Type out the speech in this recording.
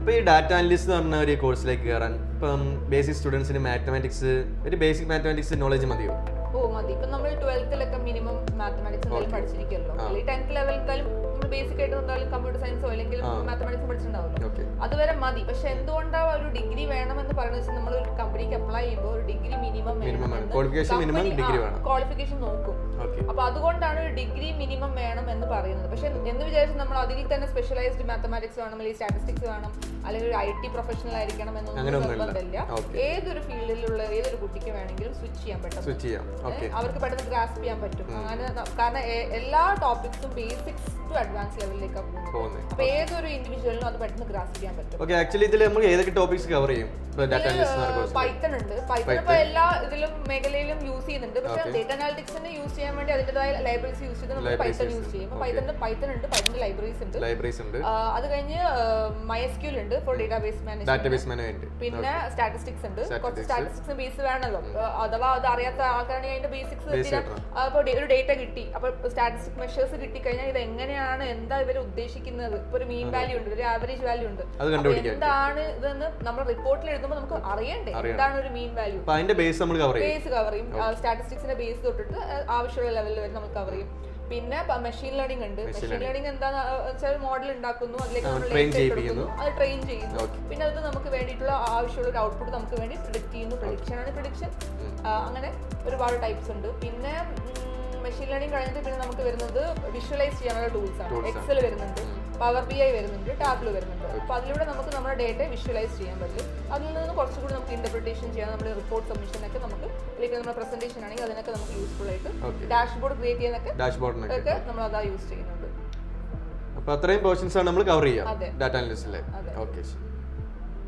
അപ്പോൾ ഈ data analyst എന്ന് പറഞ്ഞ ഒരു കോഴ്സിലേക്ക് കയറാൻ ഇപ്പം ബേസിക് സ്റ്റുഡൻസിന് മാത്തമാറ്റിക്സ് ഒരു ബേസിക് മാത്തമാറ്റിക്സ് നോളജ് മതിയോ? മതി. ഇപ്പം നമ്മൾ 12th മിനിമം മാത്തമാറ്റിക്സ് എന്തായാലും പഠിച്ചിരിക്കുമല്ലോ, അല്ലെങ്കിൽ 10th ലെവൽ എന്തായാലും നമ്മൾ ബേസിക് ആയിട്ട് എന്തായാലും കമ്പ്യൂട്ടർ സയൻസോ അല്ലെങ്കിൽ മാത്തമാറ്റിക്സ് പഠിച്ചിട്ടുണ്ടാവുമല്ലോ, അതുവരെ മതി. പക്ഷെ എന്തുകൊണ്ടാണ് ഒരു ഡിഗ്രി വേണമെന്ന് പറയുന്നത്, നമ്മൾ ഒരു കമ്പനിക്ക് അപ്ലൈ ചെയ്യുമ്പോൾ ഒരു ഡിഗ്രി മിനിമം ക്വാളിഫിക്കേഷൻ നോക്കും. അപ്പൊ അതുകൊണ്ടാണ് ഒരു ഡിഗ്രി മിനിമം വേണം എന്ന് പറയുന്നത്. പക്ഷെ എന്ന് വിചാരിച്ച് നമ്മൾ അതിൽ തന്നെ സ്പെഷ്യലൈസ്ഡ് മാത്തമാറ്റിക്സ് വേണം, അല്ലെങ്കിൽ സ്റ്റാറ്റിസ്റ്റിക്സ് വേണം, അല്ലെങ്കിൽ ഒരു IT പ്രൊഫഷണൽ ആയിരിക്കണം എന്നൊന്നും നിർബന്ധമില്ല. ഏതൊരു ഫീൽഡിലുള്ള ഏതൊരു കുട്ടിക്ക് വേണമെങ്കിലും സ്വിച്ച് ചെയ്യാൻ പറ്റും, അവർക്ക് പെട്ടെന്ന് ഗ്രാസ്പ് ചെയ്യാൻ പറ്റും. അങ്ങനെ കാരണം എല്ലാ ടോപ്പിക്സും ബേസിക്സ് ടു അഡ്വാൻസ് ലെവലിലേക്കാണ് പോകുന്നത്. അപ്പൊ ഏതൊരു ഇൻഡിവിജ്വലിനും അത് പെട്ടെന്ന് ഗ്രാസ്പ് ചെയ്യാൻ പറ്റും. ഏതൊക്കെ ടോപ്പിക്സ് കവർ ചെയ്യും? പൈത്തൺ ഉണ്ട്. പൈത്തൺ ഇപ്പൊ എല്ലാ ഇതിലും മേഖലയിലും യൂസ് ചെയ്യുന്നുണ്ട്. പക്ഷെ ഡേറ്റ അനാലിറ്റിക്സിന് യൂസ് ചെയ്യാൻ വേണ്ടി അതിന്റേതായ ലൈബ്രറീസ് യൂസ് ചെയ്ത് നമ്മൾ പൈത്തൺ യൂസ് ചെയ്യും. പൈത്തൺ ഉണ്ട്, പൈത്തൺ ലൈബ്രറീസ് ഉണ്ട്. അത് കഴിഞ്ഞ് MySQL ഉണ്ട് ഫോർ ഡേറ്റാബേസ് മാനേജ്മെന്റ്. പിന്നെ സ്റ്റാറ്റിസ്റ്റിക്സ് ഉണ്ട്. കുറച്ച് സ്റ്റാറ്റിസ്റ്റിക്സ് ബേസ് വേണമല്ലോ, അഥവാ അത് അറിയാത്ത ആൾക്കാരാണെങ്കിൽ അതിന്റെ ബേസിക്സ്. അപ്പൊ ഒരു ഡേറ്റ കിട്ടി, അപ്പൊ സ്റ്റാറ്റിസ്റ്റിക് മെഷേഴ്സ് കിട്ടിക്കഴിഞ്ഞാൽ ഇത് എങ്ങനെയാണ്, എന്താ ഇവർ ഉദ്ദേശിക്കുന്നത്, ഇപ്പൊ ഒരു മീൻ വാല്യൂ ഉണ്ട്, ഒരു ആവറേജ് വാല്യൂ ഉണ്ട്, എന്താണ് ഇതെന്ന് നമ്മൾ റിപ്പോർട്ടിൽ എഴുതുമ്പോൾ നമുക്ക് അറിയണ്ടേ എന്താണ് ഒരു മീൻ വാല്യൂ. ബേസ് കവർ ചെയ്യും. സ്റ്റാറ്റിസ്റ്റിക്സിന്റെ ബേസ് തൊട്ടിട്ട് ആവശ്യമുള്ള ലെവലിൽ വരെ നമ്മൾ കവർ ചെയ്യും. പിന്നെ മെഷീൻ ലേണിംഗ് ഉണ്ട്. മെഷീൻ ലേണിംഗ് എന്താണെന്ന് വെച്ചാൽ മോഡൽ ഉണ്ടാക്കുന്നു, അതിലേക്ക് നമ്മൾ അത് ട്രെയിൻ ചെയ്യുന്നു. പിന്നെ അത് നമുക്ക് വേണ്ടിയിട്ടുള്ള ആവശ്യമുള്ള ഒരു ഔട്ട്പുട്ട് നമുക്ക് വേണ്ടി പ്രിഡിക്ട് ചെയ്യുന്നു. പ്രഡിക്ഷൻ അങ്ങനെ ഒരുപാട് ടൈപ്സ് ഉണ്ട്. പിന്നെ മെഷീൻ ലേണിംഗ് കഴിഞ്ഞിട്ട് പിന്നെ നമുക്ക് വരുന്നത് വിഷ്വലൈസ് ചെയ്യാനുള്ള ടൂൾസ് ആണ്. എക്സൽ വരുന്നുണ്ട്, പവർ BI വരുന്നുണ്ട്, ടാബ്ലോ വരുന്നുണ്ട്. അപ്പൊ അതിലൂടെ നമുക്ക് നമ്മുടെ ഡേറ്റ വിഷ്വലൈസ് ചെയ്യാൻ പറ്റും. അതിൽ നിന്ന് കുറച്ചുകൂടി നമുക്ക് ഇന്റർപ്രിട്ടേഷൻ ചെയ്യാൻ, നമ്മുടെ റിപ്പോർട്ട് സബ്മിഷനൊക്കെ നമുക്ക്, അല്ലെങ്കിൽ നമ്മുടെ പ്രസന്റേഷൻ ആണെങ്കിൽ അതിനൊക്കെ നമുക്ക് യൂസ്ഫുൾ ആയിട്ട് ഡാഷ്ബോർഡ് ക്രിയേറ്റ് ചെയ്യാനൊക്കെ നമ്മൾ അതാ യൂസ് ചെയ്യുന്നുണ്ട്. അപ്പൊ അത്രയും പോർഷൻസ് ആണ് നമ്മൾ കവർ ചെയ്യുക ഡാറ്റ അനലിസ്റ്റിലെ. ഓക്കെ.